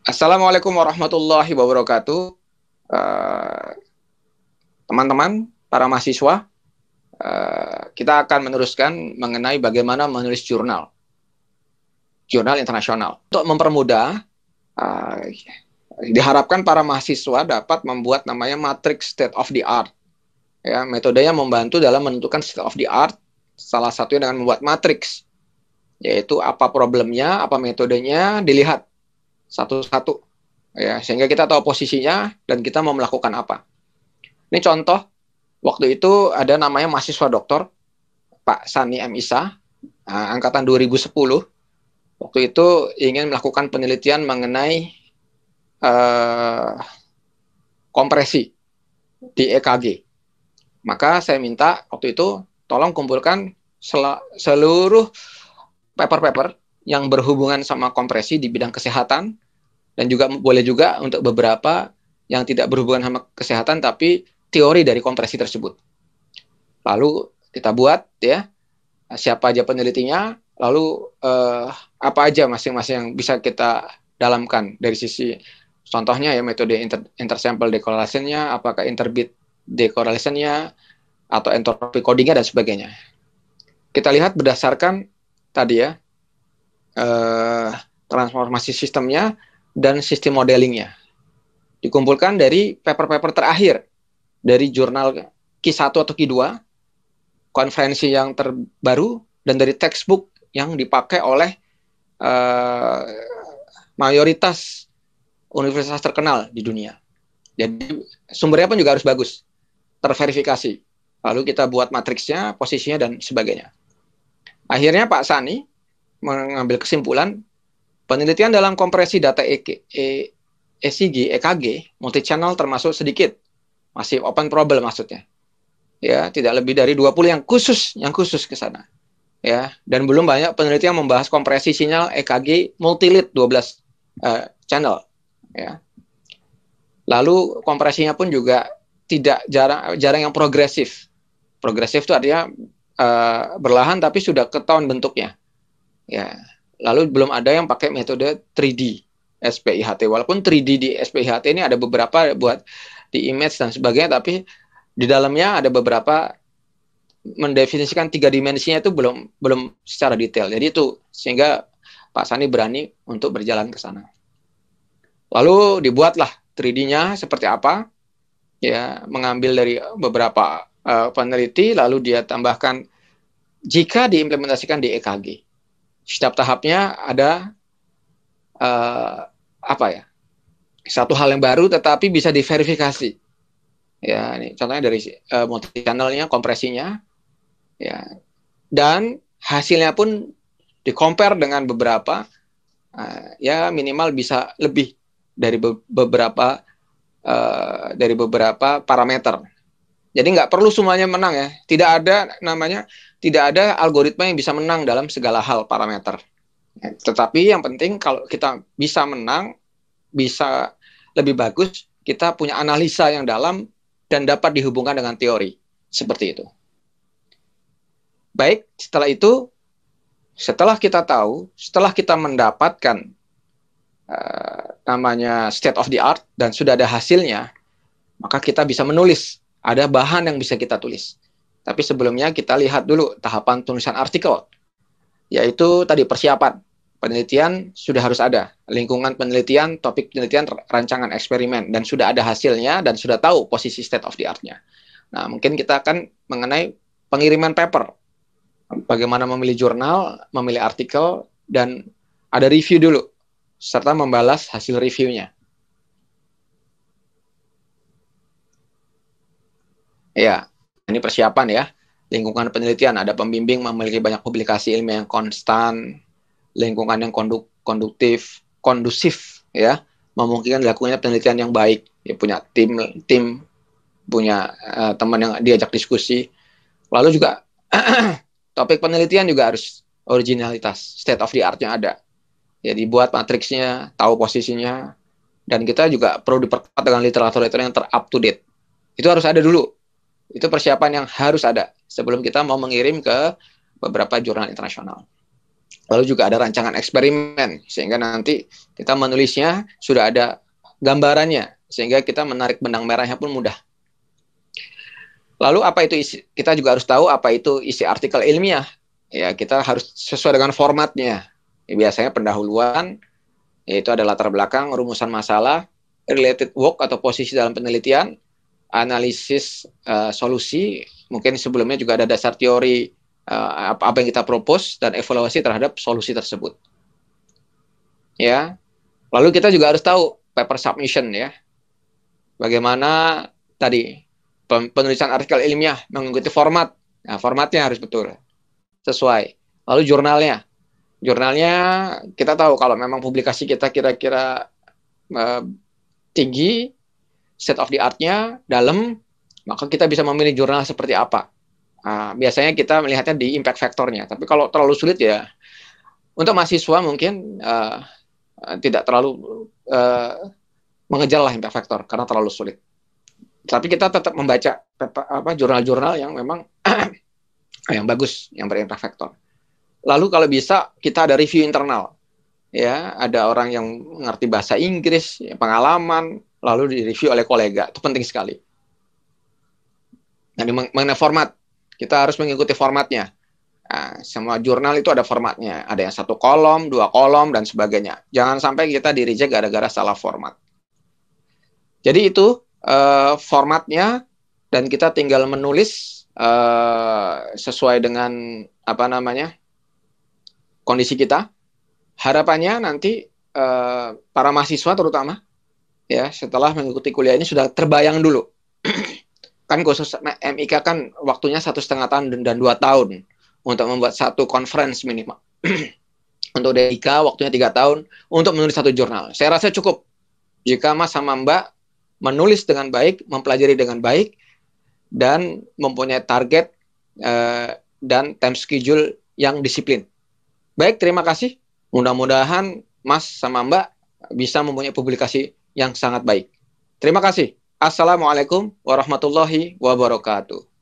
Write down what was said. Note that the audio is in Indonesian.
Assalamualaikum warahmatullahi wabarakatuh. Teman-teman, para mahasiswa, kita akan meneruskan mengenai bagaimana menulis jurnal internasional. Untuk mempermudah, diharapkan para mahasiswa dapat membuat namanya matrix state of the art. Ya, metodenya membantu dalam menentukan state of the art, salah satunya dengan membuat matriks, yaitu apa problemnya, apa metodenya, dilihat satu-satu, ya, sehingga kita tahu posisinya dan kita mau melakukan apa. Ini contoh, waktu itu ada namanya mahasiswa doktor, Pak Sani M. Isa, angkatan 2010, waktu itu ingin melakukan penelitian mengenai kompresi di EKG. Maka saya minta waktu itu, tolong kumpulkan seluruh paper-paper yang berhubungan sama kompresi di bidang kesehatan, dan juga boleh juga untuk beberapa yang tidak berhubungan sama kesehatan tapi teori dari kompresi tersebut. Lalu kita buat, ya, siapa aja penelitinya, lalu apa aja masing-masing yang bisa kita dalamkan dari sisi contohnya, ya, metode intersample decorrelation-nya, apakah interbit decorrelation-nya, atau entropy coding-nya dan sebagainya. Kita lihat berdasarkan tadi, ya, transformasi sistemnya dan sistem modelingnya. Dikumpulkan dari paper-paper terakhir dari jurnal Q1 atau Q2, konferensi yang terbaru, dan dari textbook yang dipakai oleh mayoritas universitas terkenal di dunia. Jadi sumbernya pun juga harus bagus, terverifikasi. Lalu kita buat matriksnya, posisinya, dan sebagainya. Akhirnya Pak Sani mengambil kesimpulan, penelitian dalam kompresi data ECG, EKG, multi-channel termasuk sedikit. Masih open problem maksudnya. Ya, tidak lebih dari 20 yang khusus ke sana. Ya, dan belum banyak penelitian membahas kompresi sinyal EKG multi-lead 12 channel. Ya. Lalu kompresinya pun juga jarang yang progresif. Progresif itu artinya berlahan tapi sudah ketahuan bentuknya. Ya. Lalu belum ada yang pakai metode 3D SPIHT. Walaupun 3D di SPIHT ini ada beberapa buat di image dan sebagainya, tapi di dalamnya ada beberapa mendefinisikan 3 dimensinya itu belum secara detail. Jadi itu sehingga Pak Sani berani untuk berjalan ke sana. Lalu dibuatlah 3D-nya seperti apa? Ya, mengambil dari beberapa peneliti, lalu dia tambahkan jika diimplementasikan di EKG. Setiap tahapnya ada satu hal yang baru tetapi bisa diverifikasi. Ya, ini contohnya dari multi channelnya, kompresinya, ya, dan hasilnya pun di-compare dengan beberapa, ya, minimal bisa lebih dari beberapa parameter. Jadi nggak perlu semuanya menang, ya. Tidak ada algoritma yang bisa menang dalam segala hal parameter. Tetapi yang penting kalau kita bisa menang, bisa lebih bagus, kita punya analisa yang dalam dan dapat dihubungkan dengan teori. Seperti itu. Baik, setelah kita tahu, setelah kita mendapatkan namanya state of the art dan sudah ada hasilnya, maka kita bisa menulis. Ada bahan yang bisa kita tulis. Tapi sebelumnya kita lihat dulu tahapan tulisan artikel, yaitu tadi persiapan. Penelitian sudah harus ada, lingkungan penelitian, topik penelitian, rancangan eksperimen, dan sudah ada hasilnya, dan sudah tahu posisi state of the art-nya. Nah, mungkin kita akan mengenai pengiriman paper, bagaimana memilih jurnal, memilih artikel, dan ada review dulu, serta membalas hasil reviewnya. Ya, ini persiapan, ya. Lingkungan penelitian, ada pembimbing memiliki banyak publikasi ilmiah yang konstan, lingkungan yang kondusif, ya, memungkinkan dilakukannya penelitian yang baik, ya, punya tim, punya teman yang diajak diskusi. Lalu juga topik penelitian juga harus originalitas, state of the art-nya ada. Ya, dibuat matriksnya, tahu posisinya, dan kita juga perlu diperkuat dengan literatur yang ter-up to date. Itu harus ada dulu. Itu persiapan yang harus ada sebelum kita mau mengirim ke beberapa jurnal internasional. Lalu juga ada rancangan eksperimen, sehingga nanti kita menulisnya sudah ada gambarannya, sehingga kita menarik benang merahnya pun mudah. Lalu apa itu isi? Kita juga harus tahu apa itu isi artikel ilmiah. Ya, kita harus sesuai dengan formatnya. Ya, biasanya pendahuluan, yaitu ada latar belakang, rumusan masalah, related work atau posisi dalam penelitian, analisis solusi, mungkin sebelumnya juga ada dasar teori apa yang kita propose dan evaluasi terhadap solusi tersebut. Ya, lalu kita juga harus tahu paper submission ya. Bagaimana tadi penulisan artikel ilmiah mengikuti format. Nah, formatnya harus betul sesuai. Lalu jurnalnya kita tahu kalau memang publikasi kita kira-kira tinggi, state of the art-nya dalam, maka kita bisa memilih jurnal seperti apa. Biasanya kita melihatnya di impact factor-nya. Tapi kalau terlalu sulit ya, untuk mahasiswa mungkin tidak terlalu mengejarlah impact factor karena terlalu sulit. Tapi kita tetap membaca jurnal-jurnal yang memang yang bagus, yang berimpact factor. Lalu kalau bisa kita ada review internal, ya ada orang yang mengerti bahasa Inggris, ya, pengalaman, lalu direview oleh kolega, itu penting sekali. Nah, mengenai format, kita harus mengikuti formatnya. Nah, semua jurnal itu ada formatnya, ada yang 1 kolom, 2 kolom dan sebagainya. Jangan sampai kita di-reject gara-gara salah format. Jadi itu formatnya, dan kita tinggal menulis sesuai dengan kondisi kita. Harapannya nanti para mahasiswa terutama ya setelah mengikuti kuliah ini sudah terbayang dulu. Kan khusus MIK kan waktunya 1,5 tahun dan 2 tahun untuk membuat satu conference minimal. Untuk DIK waktunya 3 tahun untuk menulis 1 jurnal. Saya rasa cukup jika Mas sama Mbak menulis dengan baik, mempelajari dengan baik, dan mempunyai target dan time schedule yang disiplin. Baik, terima kasih. Mudah-mudahan Mas sama Mbak bisa mempunyai publikasi yang sangat baik. Terima kasih. Assalamualaikum warahmatullahi wabarakatuh.